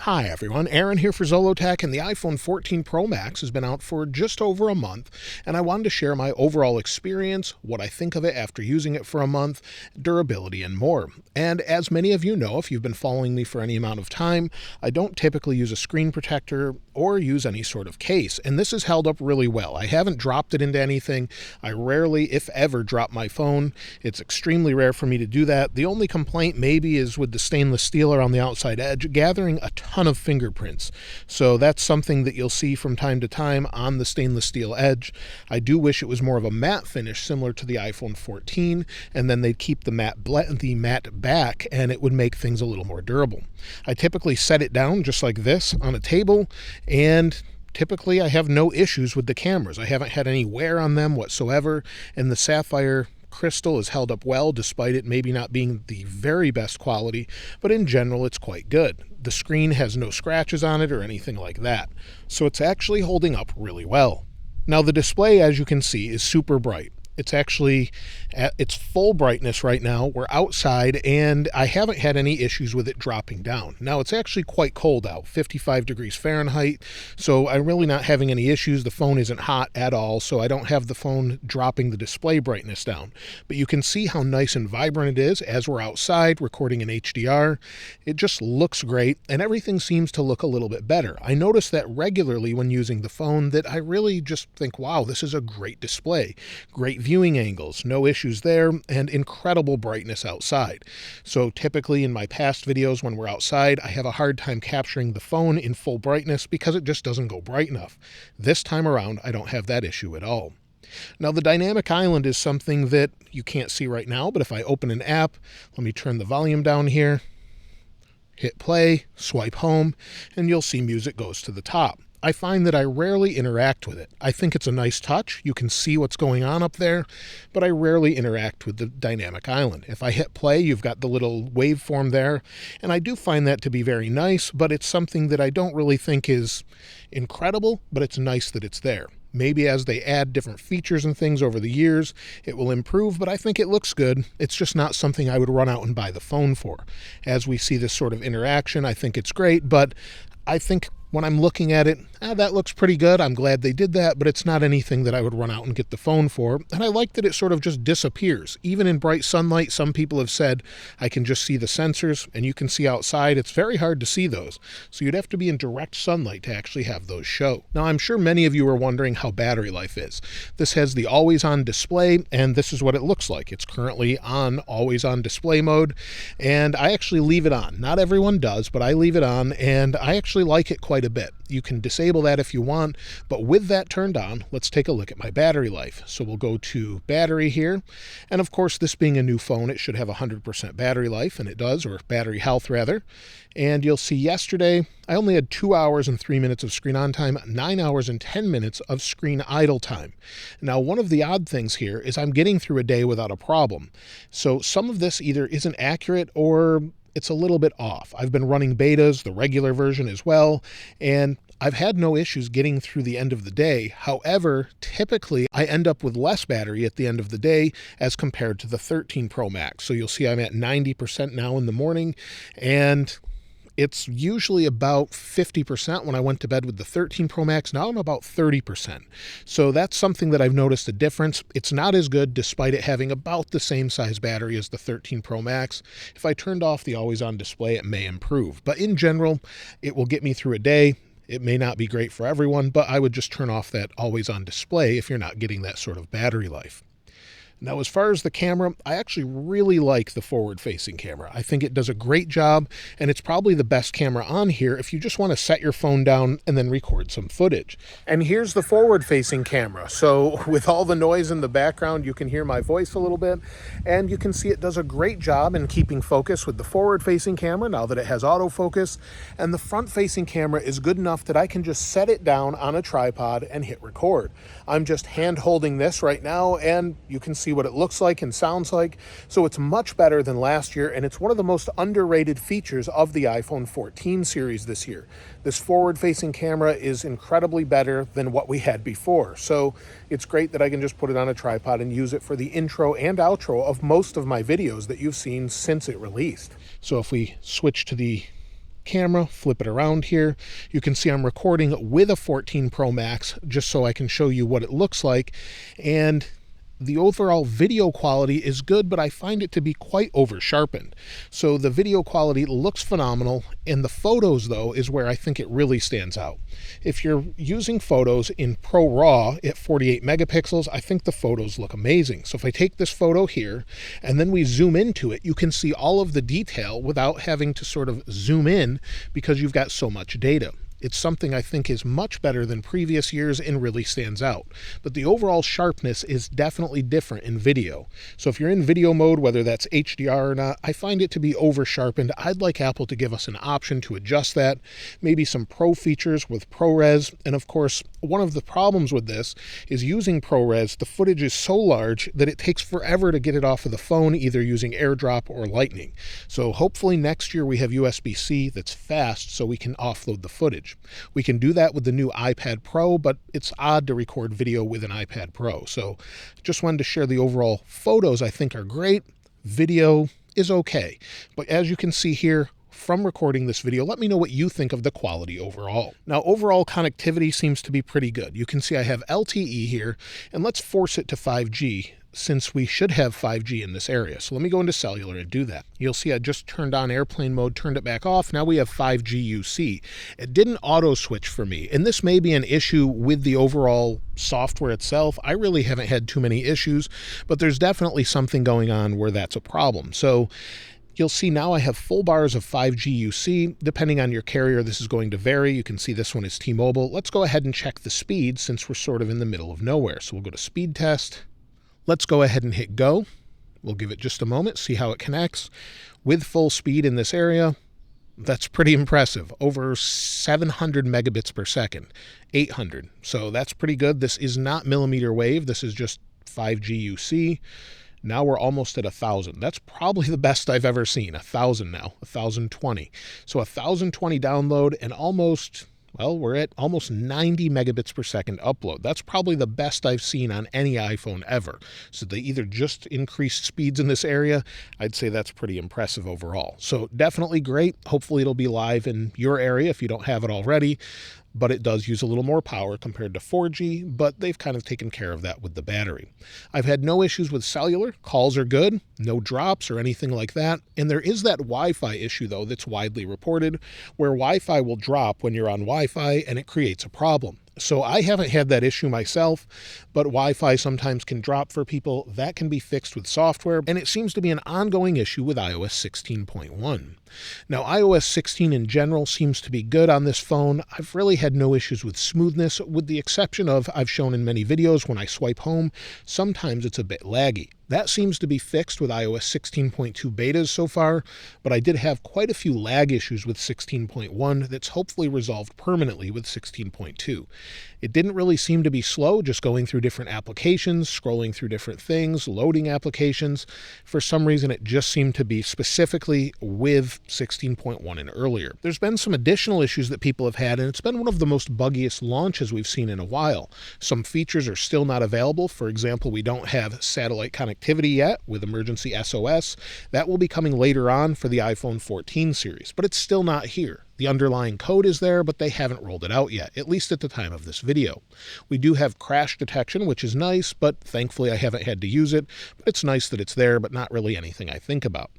Hi everyone, Aaron here for Zollotech, and the iPhone 14 Pro Max has been out for just over a month, and I wanted to share my overall experience, what I think of it after using it for a month, durability, and more. And as many of you know, if you've been following me for any amount of time, I don't typically use a screen protector or use any sort of case, and this has held up really well. I haven't dropped it into anything. I rarely, if ever, drop my phone. It's extremely rare for me to do that. The only complaint maybe is with the stainless steel around the outside edge, gathering a ton of fingerprints. So that's something that you'll see from time to time on the stainless steel edge. I do wish it was more of a matte finish similar to the iPhone 14, and then they'd keep the matte back and it would make things a little more durable. I typically set it down just like this on a table, and typically I have no issues with the cameras. I haven't had any wear on them whatsoever, and the sapphire crystal is held up well despite it maybe not being the very best quality, but in general it's quite good. The screen has no scratches on it or anything like that, so it's actually holding up really well. Now the display, as you can see, is super bright. It's actually at its full brightness right now. We're outside and I haven't had any issues with it dropping down. Now it's actually quite cold out, 55 degrees Fahrenheit, so I'm really not having any issues. The phone isn't hot at all, so I don't have the phone dropping the display brightness down. But you can see how nice and vibrant it is as we're outside recording in HDR. It just looks great, and everything seems to look a little bit better. I notice that regularly when using the phone, that I really just think, wow, this is a great display. Great viewing angles, no issues there, and incredible brightness outside. So typically in my past videos when we're outside, I have a hard time capturing the phone in full brightness because it just doesn't go bright enough. This time around, I don't have that issue at all. Now the dynamic island is something that you can't see right now, but if I open an app, let me turn the volume down here, hit play, swipe home, and you'll see music goes to the top. I find that I rarely interact with it. I think it's a nice touch. You can see what's going on up there, but I rarely interact with the dynamic island. If I hit play, you've got the little waveform there, and I do find that to be very nice, but it's something that I don't really think is incredible, but it's nice that it's there. Maybe as they add different features and things over the years, it will improve, but I think it looks good. It's just not something I would run out and buy the phone for. As we see this sort of interaction, I think it's great, but I think when I'm looking at it, that looks pretty good. I'm glad they did that, but it's not anything that I would run out and get the phone for. And I like that it sort of just disappears. Even in bright sunlight, some people have said I can just see the sensors, and you can see outside. It's very hard to see those. So you'd have to be in direct sunlight to actually have those show. Now, I'm sure many of you are wondering how battery life is. This has the always-on display, and this is what it looks like. It's currently on always-on display mode, and I actually leave it on. Not everyone does, but I leave it on, and I actually like it quite a bit. You can disable that if you want, but with that turned on, let's take a look at my battery life. So we'll go to battery here, and of course, this being a new phone, it should have 100% battery life, and it does, or battery health rather. And you'll see yesterday, I only had 2 hours and 3 minutes of screen on time, 9 hours and 10 minutes of screen idle time. Now, one of the odd things here is I'm getting through a day without a problem. So some of this either isn't accurate or it's a little bit off. I've been running betas, the regular version as well, and I've had no issues getting through the end of the day. However, typically I end up with less battery at the end of the day as compared to the 13 Pro Max. So you'll see I'm at 90% now in the morning, and it's usually about 50% when I went to bed with the 13 Pro Max. Now I'm about 30%. So that's something that I've noticed a difference. It's not as good despite it having about the same size battery as the 13 Pro Max. If I turned off the always-on display, it may improve. But in general, it will get me through a day. It may not be great for everyone, but I would just turn off that always-on display if you're not getting that sort of battery life. Now, as far as the camera, I actually really like the forward-facing camera. I think it does a great job, and it's probably the best camera on here if you just want to set your phone down and then record some footage. And here's the forward-facing camera. So with all the noise in the background, you can hear my voice a little bit, and you can see it does a great job in keeping focus with the forward-facing camera now that it has autofocus, and the front-facing camera is good enough that I can just set it down on a tripod and hit record. I'm just hand-holding this right now, and you can see what it looks like and sounds like. So it's much better than last year, and it's one of the most underrated features of the iPhone 14 series this year. This forward-facing camera is incredibly better than what we had before. So it's great that I can just put it on a tripod and use it for the intro and outro of most of my videos that you've seen since it released. So if we switch to the camera, flip it around here. You can see I'm recording with a 14 Pro Max just so I can show you what it looks like. And the overall video quality is good, but I find it to be quite over sharpened. So the video quality looks phenomenal, and the photos though is where I think it really stands out. If you're using photos in Pro RAW at 48 megapixels, I think the photos look amazing. So if I take this photo here and then we zoom into it, you can see all of the detail without having to sort of zoom in because you've got so much data. It's something I think is much better than previous years and really stands out. But the overall sharpness is definitely different in video. So if you're in video mode, whether that's HDR or not, I find it to be over sharpened. I'd like Apple to give us an option to adjust that, maybe some pro features with ProRes. And of course, one of the problems with this is using ProRes, the footage is so large that it takes forever to get it off of the phone, either using AirDrop or Lightning. So hopefully next year we have USB-C that's fast so we can offload the footage. We can do that with the new iPad Pro, but it's odd to record video with an iPad Pro. So just wanted to share the overall photos I think are great. Video is okay. But as you can see here, from recording this video, let me know what you think of the quality overall. Now, overall connectivity seems to be pretty good. You can see I have LTE here, and let's force it to 5G. Since we should have 5G in this area. So let me go into cellular and do that. You'll see I just turned on airplane mode, turned it back off. Now we have 5G UC. It didn't auto switch for me. And this may be an issue with the overall software itself. I really haven't had too many issues, but there's definitely something going on where that's a problem. So you'll see now I have full bars of 5G UC. Depending on your carrier, this is going to vary. You can see this one is T-Mobile. Let's go ahead and check the speed since we're sort of in the middle of nowhere. So we'll go to speed test. Let's go ahead and hit go. We'll give it just a moment, see how it connects. With full speed in this area, that's pretty impressive. Over 700 megabits per second, 800. So that's pretty good. This is not millimeter wave. This is just 5G UC. Now we're almost at 1,000. That's probably the best I've ever seen. 1,000 now, 1,020. So 1,020 download and almost... well, we're at almost 90 megabits per second upload. That's probably the best I've seen on any iPhone ever. So they either just increased speeds in this area. I'd say that's pretty impressive overall. So definitely great. Hopefully it'll be live in your area if you don't have it already. But it does use a little more power compared to 4G, but they've kind of taken care of that with the battery. I've had no issues with cellular. Calls are good, no drops or anything like that. And there is that Wi-Fi issue, though, that's widely reported, where Wi-Fi will drop when you're on Wi-Fi and it creates a problem. So I haven't had that issue myself, but Wi-Fi sometimes can drop for people. That can be fixed with software, and it seems to be an ongoing issue with iOS 16.1. Now, iOS 16 in general seems to be good on this phone. I've really had no issues with smoothness, with the exception of, I've shown in many videos, when I swipe home, sometimes it's a bit laggy. That seems to be fixed with iOS 16.2 betas so far, but I did have quite a few lag issues with 16.1 that's hopefully resolved permanently with 16.2. It didn't really seem to be slow, just going through different applications, scrolling through different things, loading applications. For some reason, it just seemed to be specifically with 16.1 and earlier. There's been some additional issues that people have had, and it's been one of the most buggiest launches we've seen in a while. Some features are still not available. For example, we don't have satellite connectivity yet with emergency SOS. That will be coming later on for the iPhone 14 series, but it's still not here. The underlying code is there, but they haven't rolled it out yet, at least at the time of this video. We do have crash detection, which is nice, but thankfully I haven't had to use it. But it's nice that it's there, but not really anything I think about.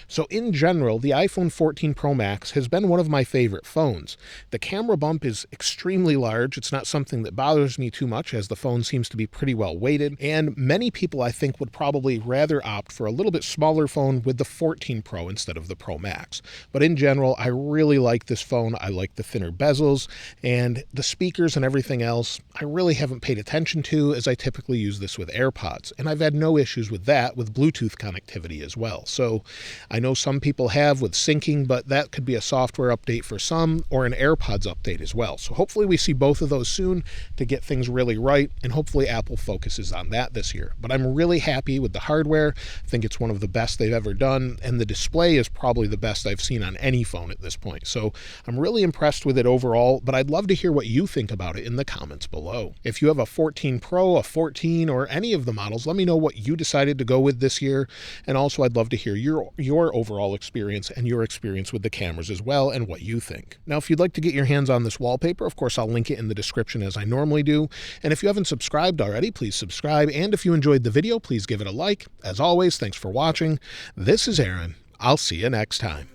So in general, the iPhone 14 Pro Max has been one of my favorite phones. The camera bump is extremely large. It's not something that bothers me too much, as the phone seems to be pretty well weighted. And many people, I think, would probably rather opt for a little bit smaller phone with the 14 Pro instead of the Pro Max. But in general, I really like this phone. I like the thinner bezels, and the speakers and everything else I really haven't paid attention to, as I typically use this with AirPods. And I've had no issues with that, with Bluetooth connectivity as well. So I know some people have with syncing, but that could be a software update for some, or an AirPods update as well. So hopefully we see both of those soon to get things really right, and hopefully Apple focuses on that this year. But I'm really happy with the hardware. I think it's one of the best they've ever done, and the display is probably the best I've seen on any phone at this point. So I'm really impressed with it overall, but I'd love to hear what you think about it in the comments below. If you have a 14 Pro, a 14, or any of the models, let me know what you decided to go with this year. And also I'd love to hear your your overall experience and your experience with the cameras as well and what you think. Now, if you'd like to get your hands on this wallpaper, of course, I'll link it in the description as I normally do. And if you haven't subscribed already, please subscribe. And if you enjoyed the video, please give it a like. As always, thanks for watching. This is Aaron. I'll see you next time.